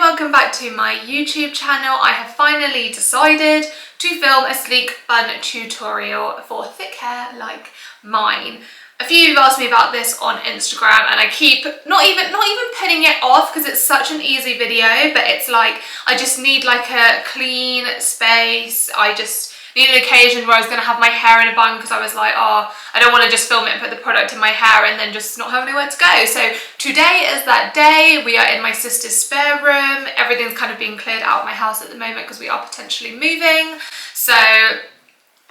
welcome back to my YouTube channel. I have finally decided to film a sleek bun tutorial for thick hair like mine. A few of you have asked me about this on Instagram and I keep not even putting it off because it's such an easy video, but it's like I just need like a clean space. I just need an occasion where I was going to have my hair in a bun because I was like, oh, I don't want to just film it and put the product in my hair and then just not have anywhere to go. So today is that day. We are in my sister's spare room. Everything's kind of being cleared out of my house at the moment because we are potentially moving. So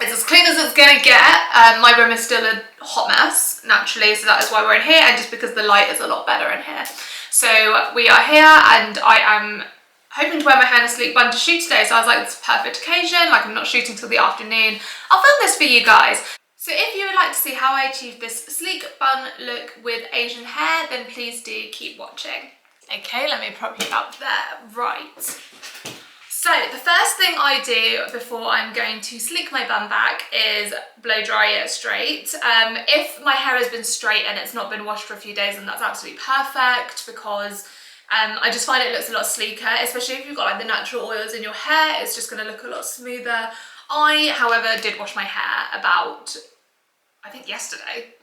it's as clean as it's gonna get. My room is still a hot mess, naturally, so that is why we're in here, and just because the light is a lot better in here. So we are here, and I am hoping to wear my hair in a sleek bun to shoot today, so I was like, it's a perfect occasion, like I'm not shooting till the afternoon. I'll film this for you guys. So if you would like to see how I achieve this sleek bun look with Asian hair, then please do keep watching. Okay, let me prop you up there. Right. So the first thing I do before I'm going to sleek my bun back is blow dry it straight. If my hair has been straight and it's not been washed for a few days, then that's absolutely perfect because I just find it looks a lot sleeker, especially if you've got like the natural oils in your hair. It's just going to look a lot smoother. I, however, did wash my hair about, I think yesterday,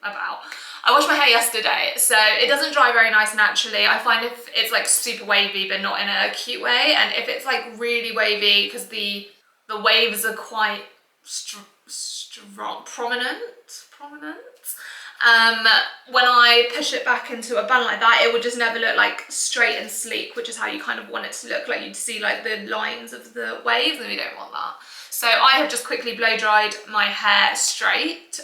I washed my hair yesterday, so it doesn't dry very nice naturally. I find if it's like super wavy but not in a cute way, and if it's like really wavy because the waves are quite strong, prominent. When I push it back into a bun like that, it would just never look like straight and sleek, which is how you kind of want it to look, like you'd see like the lines of the waves, and we don't want that. So I have just quickly blow dried my hair straight.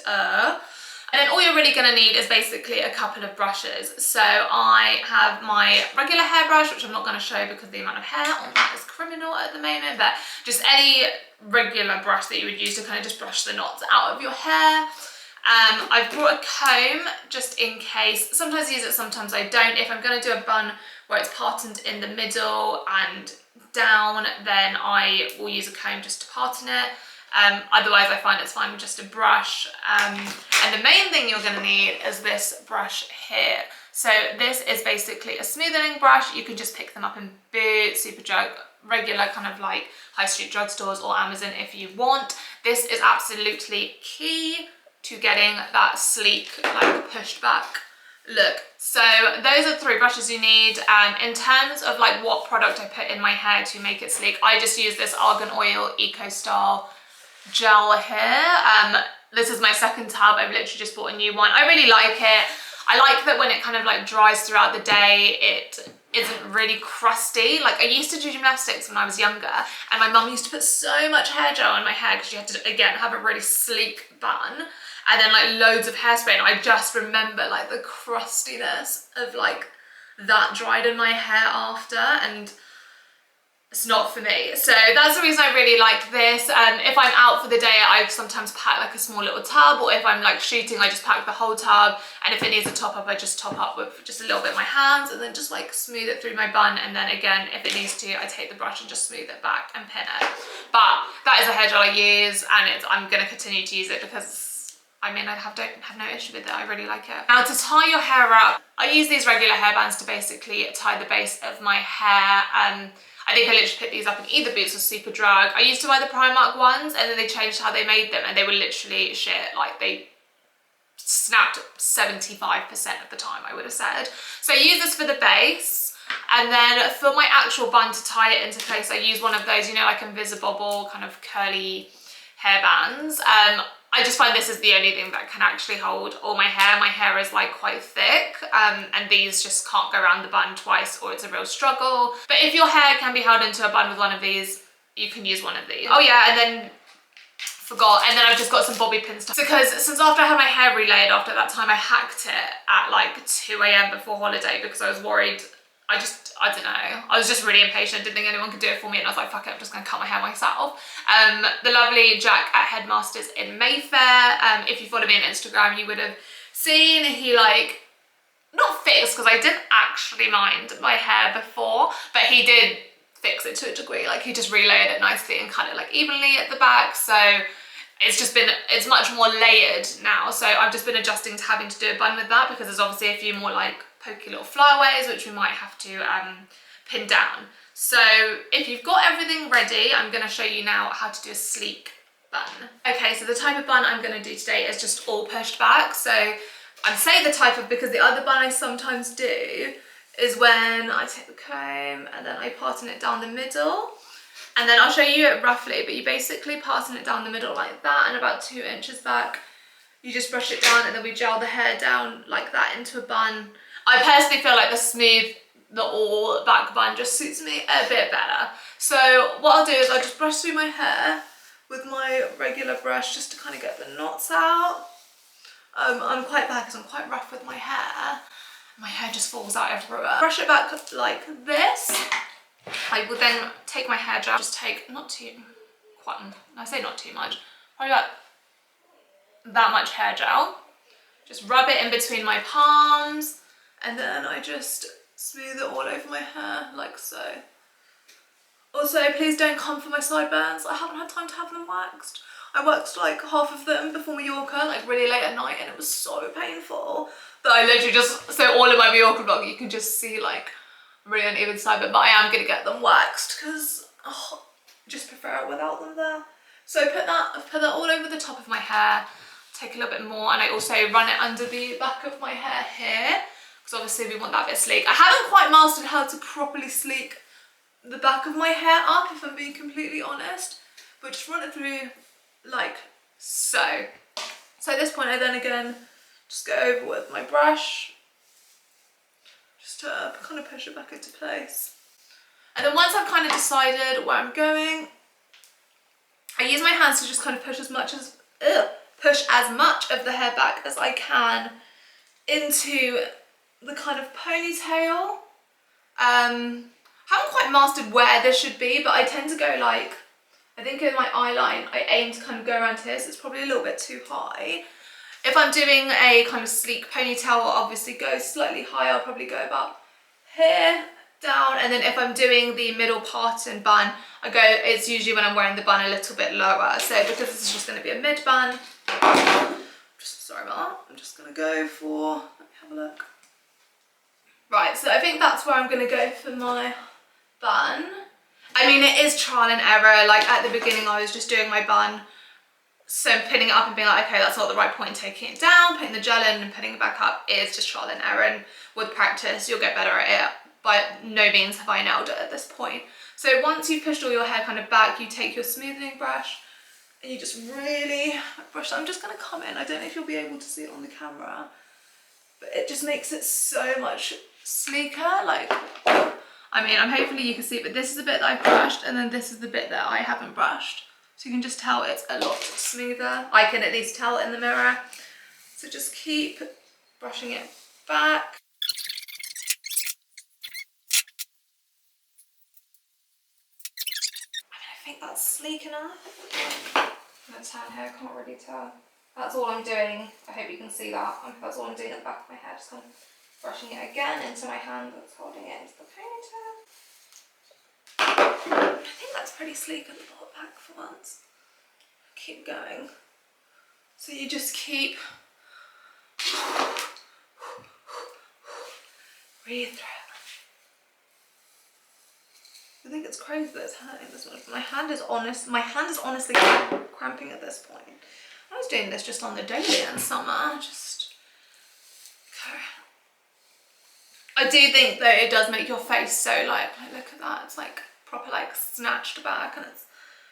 And then all you're really going to need is basically a couple of brushes. So I have my regular hairbrush, which I'm not going to show because the amount of hair on that is criminal at the moment, but just any regular brush that you would use to kind of just brush the knots out of your hair. I've brought a comb just in case. Sometimes I use it, sometimes I don't. If I'm going to do a bun where it's parted in the middle and down, then I will use a comb just to parten it. Otherwise I find it's fine with just a brush. And the main thing you're going to need is this brush here. So this is basically a smoothing brush. You can just pick them up in Boots, Superdrug, regular kind of like high street drugstores or Amazon if you want. This is absolutely key to getting that sleek, like pushed back look. So those are 3 brushes you need. In terms of like what product I put in my hair to make it sleek, I just use this Argan Oil Eco Style gel here. This is my second tub. I've literally just bought a new one. I really like it. I like that when it kind of like dries throughout the day, it isn't really crusty. Like I used to do gymnastics when I was younger, and my mum used to put so much hair gel in my hair because she had to, again, have a really sleek bun. And then like loads of hairspray, and I just remember like the crustiness of like that dried in my hair after, and it's not for me. So that's the reason I really like this. If I'm out for the day, I sometimes pack like a small little tub, or if I'm like shooting, I just pack the whole tub, and if it needs a top up, I just top up with just a little bit in my hands and then just like smooth it through my bun, and then again, if it needs to, I take the brush and just smooth it back and pin it. But that is a hair gel I use, and I'm going to continue to use it because I mean, don't have no issue with it. I really like it. Now to tie your hair up, I use these regular hairbands to basically tie the base of my hair. I think I literally picked these up in either Boots or Superdrug. I used to buy the Primark ones, and then they changed how they made them, and they were literally shit. Like they snapped 75% of the time, I would have said. So I use this for the base, and then for my actual bun to tie it into place, I use one of those, you know, like Invisibobble kind of curly hairbands. I just find this is the only thing that can actually hold all my hair. My hair is like quite thick, and these just can't go around the bun twice or it's a real struggle. But if your hair can be held into a bun with one of these, you can use one of these. Oh yeah, and then I've just got some bobby pins because since after I had my hair relaid after that time, I hacked it at like 2 AM before holiday because I was worried. I don't know, I was just really impatient, didn't think anyone could do it for me, and I was like, fuck it, I'm just gonna cut my hair myself. The lovely Jack at Headmasters in Mayfair, if you follow me on Instagram, you would have seen he like, not fixed, because I didn't actually mind my hair before, but he did fix it to a degree. Like he just relayered it nicely and cut it like evenly at the back, so it's much more layered now. So I've just been adjusting to having to do a bun with that because there's obviously a few more like pokey little flyaways which we might have to pinned down. So if you've got everything ready, I'm going to show you now how to do a sleek bun. Okay, so the type of bun I'm going to do today is just all pushed back. So I'm saying the type of because the other bun I sometimes do is when I take the comb and then I parting it down the middle. And then I'll show you it roughly, but you basically parting it down the middle like that and about 2 inches back. You just brush it down and then we gel the hair down like that into a bun. I personally feel like the smooth, the all back bun just suits me a bit better. So what I'll do is I'll just brush through my hair with my regular brush just to kind of get the knots out. I'm quite bad because I'm quite rough with my hair. My hair just falls out everywhere. Brush it back like this. I will then take my hair gel, just take I say not too much, probably about that much hair gel. Just rub it in between my palms and then I just smooth it all over my hair like so. Also, please don't come for my sideburns. I haven't had time to have them waxed. I waxed like half of them before Mallorca, like really late at night, and it was so painful that I literally just, so all in my Mallorca vlog you can just see like really uneven sideburn, but I am going to get them waxed because I just prefer it without them there. So put that all over the top of my hair, take a little bit more, and I also run it under the back of my hair here because obviously we want that bit sleek. I haven't quite mastered how to properly sleek the back of my hair up, if I'm being completely honest, but just run it through like so. So at this point I then again just go over with my brush just to kind of push it back into place. And then once I've kind of decided where I'm going, I use my hands to just kind of push as much of the hair back as I can into the kind of ponytail. Haven't quite mastered where this should be, but I tend to go like, I think in my eye line, I aim to kind of go around here, so it's probably a little bit too high. If I'm doing a kind of sleek ponytail, I'll obviously go slightly higher. I'll probably go about here, down, and then if I'm doing the middle part and bun, it's usually when I'm wearing the bun a little bit lower. So because this is just going to be a mid bun, sorry about that, I'm just going to go for, let me have a look. Right, so I think that's where I'm going to go for my bun. I mean, it is trial and error. Like at the beginning I was just doing my bun, so pinning it up and being like, okay, that's not the right point, taking it down, putting the gel in and putting it back up is just trial and error, and with practice you'll get better at it. By no means have I nailed it at this point. So once you've pushed all your hair kind of back, you take your smoothing brush and you just really brush. I'm just going to come in, I don't know if you'll be able to see it on the camera, but it just makes it so much sleeker. Like, I mean, hopefully you can see it, but this is the bit that I've brushed and then this is the bit that I haven't brushed. So you can just tell it's a lot smoother. I can at least tell in the mirror. So just keep brushing it back. I think that's sleek enough. I'm gonna turn here, I can't really tell. That's all I'm doing. I hope you can see that. That's all I'm doing at the back of my hair, just kind of brushing it again into my hand that's holding it into the ponytail. I think that's pretty sleek at the back for once. Keep going. So you just keep breathe through it. I think it's crazy that it's hurting this much. My hand is honestly cramping at this point. I was doing this just on the daily in summer. Just okay. I do think though it does make your face so like look at that. It's like proper like snatched back and it's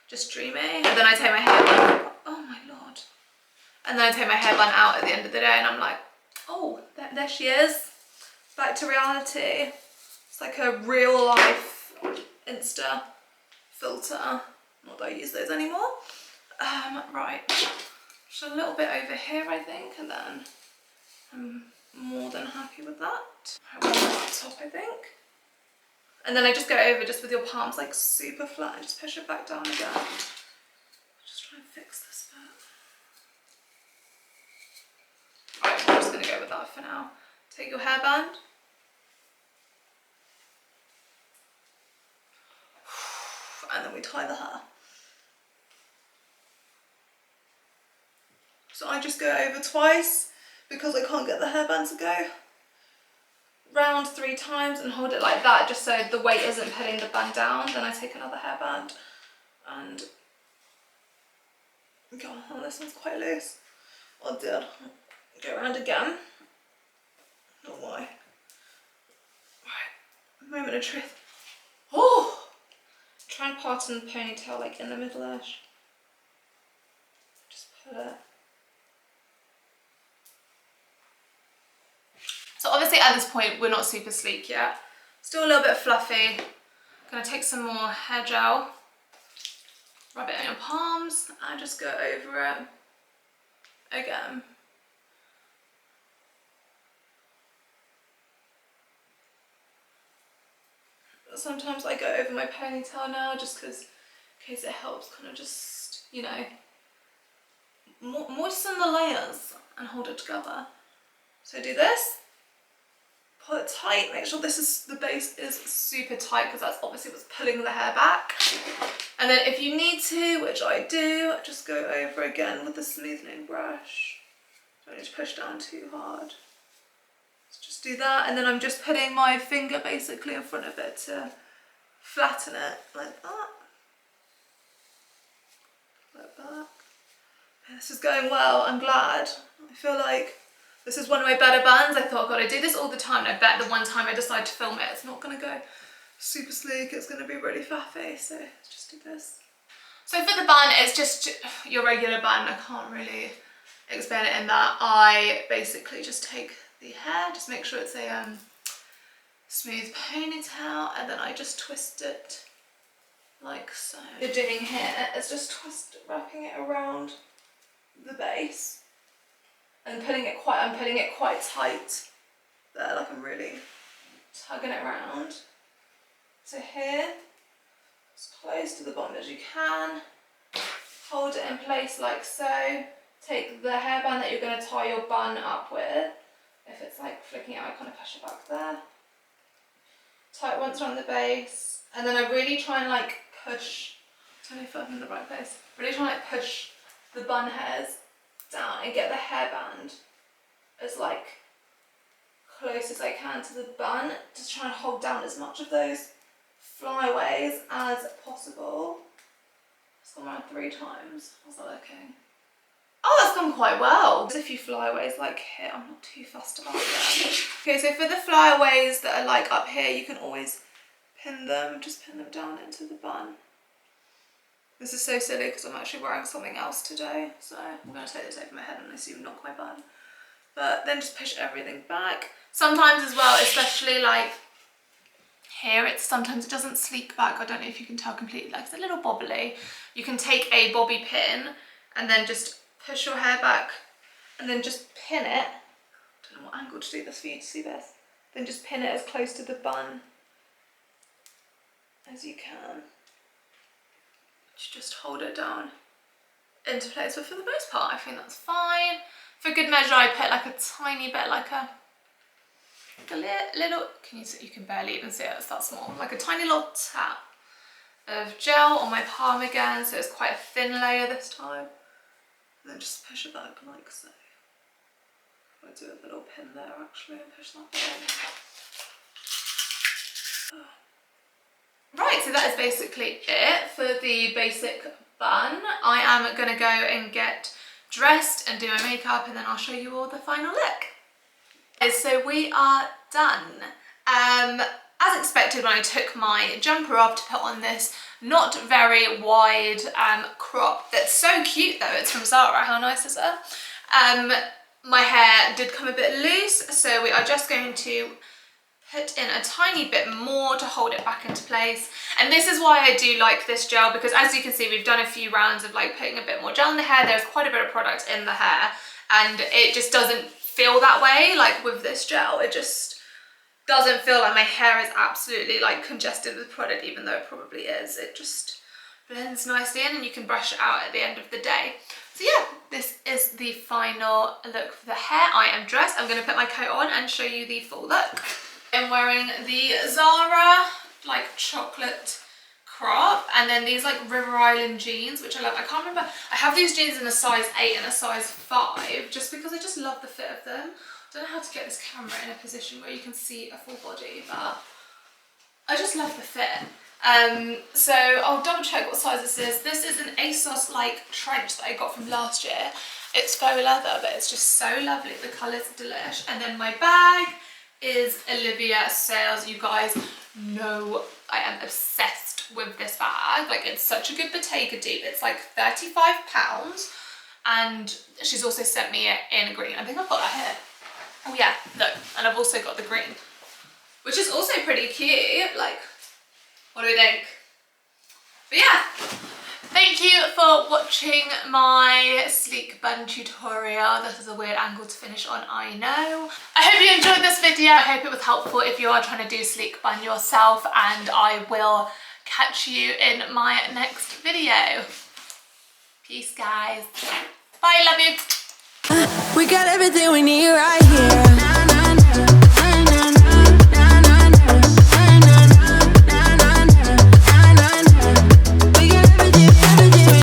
just dreamy. And then I take my hair bun, oh my lord. And then I take my hair bun out at the end of the day and I'm like, oh, there she is. Back to reality. It's like a real life Insta filter. Not that I use those anymore. Right, just a little bit over here I think, and then I'm more than happy with that. I want that top I think. And then I just go over just with your palms like super flat and just push it back down again. Just try and fix this bit. Right, I'm just going to go with that for now. Take your hairband. And then we tie the hair. So I just go over twice because I can't get the hairband to go. round 3 times and hold it like that, just so the weight isn't pulling the bun down. Then I take another hairband and go, oh, this one's quite loose. Oh dear. Go around again. Oh why. Right, moment of truth. Oh! Try and parten the ponytail like in the middle-ish. Just pull it. So obviously at this point we're not super sleek yet. Still a little bit fluffy. Gonna take some more hair gel, rub it on your palms and just go over it again. Sometimes I go over my ponytail now just because in case it helps kind of just, you know, moisten the layers and hold it together. So do this, pull it tight, make sure the base is super tight because that's obviously what's pulling the hair back. And then if you need to, which I do, just go over again with the smoothing brush. Don't need to push down too hard. Let's just do that, and then I'm just putting my finger basically in front of it to flatten it like that. Like that. And this is going well, I'm glad. I feel like this is one of my better buns. I thought, God, I do this all the time, and I bet the one time I decide to film it, it's not gonna go super sleek, it's gonna be really faffy, so let's just do this. So for the bun, it's just your regular bun. I can't really explain it in that. I basically just take the hair, just make sure it's a smooth ponytail, and then I just twist it like so. What you're doing here is just wrapping it around the base and I'm putting it quite tight there, like I'm really tugging it around. So here, as close to the bottom as you can, hold it in place like so. Take the hairband that you're going to tie your bun up with. If it's like flicking out, I kind of push it back there. Tie it once around the base, and then I really try and like push, I don't know if I'm in the right place, really try and like push the bun hairs down and get the hairband as like close as I can to the bun. Just try and hold down as much of those flyaways as possible. It's gone around 3 times. How's that looking? Oh, that's gone quite well. There's a few flyaways like here, I'm not too fussed about them. Okay, so for the flyaways that are like up here, you can always pin them, just pin them down into the bun. This is so silly because I'm actually wearing something else today, so I'm going to take this over my head and assume not my bun. But then just push everything back. Sometimes as well, especially like here, sometimes it doesn't sleek back. I don't know if you can tell completely, like it's a little bobbly. You can take a bobby pin and then just push your hair back and then just pin it. I don't know what angle to do this for you to see this. Then just pin it as close to the bun as you can. Just hold it down into place, but for the most part I think that's fine. For good measure, I put like a tiny bit, like a little, you can barely even see it, it's that small, like a tiny little tap of gel on my palm again, so it's quite a thin layer this time. And then just push it back like so. I'll do a little pin there actually and push that in. Right, so that is basically it for the basic bun. I am going to go and get dressed and do my makeup, and then I'll show you all the final look. So we are done. As expected, when I took my jumper off to put on this not very wide crop that's so cute though, it's from Zara, how nice is it? My hair did come a bit loose, so we are just going to put in a tiny bit more to hold it back into place. And this is why I do like this gel, because as you can see, we've done a few rounds of like putting a bit more gel in the hair. There's quite a bit of product in the hair and it just doesn't feel that way. Like with this gel, it just doesn't feel like my hair is absolutely like congested with product, even though it probably is. It just blends nicely in and you can brush it out at the end of the day. So yeah, this is the final look for the hair. I am dressed. I'm going to put my coat on and show you the full look. I'm wearing the Zara like chocolate crop, and then these like River Island jeans, which I love. I can't remember, I have these jeans in a size 8 and a size 5 just because I just love the fit of them. don't know how to get this camera in a position where you can see a full body, but I just love the fit. So I'll double check what size this is. This is an ASOS like trench that I got from last year. It's faux leather, but it's just so lovely. The colours are delish. And then my bag is Olivia Sales. You guys know I am obsessed with this bag. Like, it's such a good Bottega dupe. It's like £35, and she's also sent me it in green. I think I've got that here. Oh yeah, look, and I've also got the green, which is also pretty cute. Like, what do we think? But yeah, thank you for watching my sleek bun tutorial. This is a weird angle to finish on, I know. I hope you enjoyed this video. I hope it was helpful if you are trying to do sleek bun yourself, and I will catch you in my next video. Peace, guys. Bye, love you. We got everything we need right here.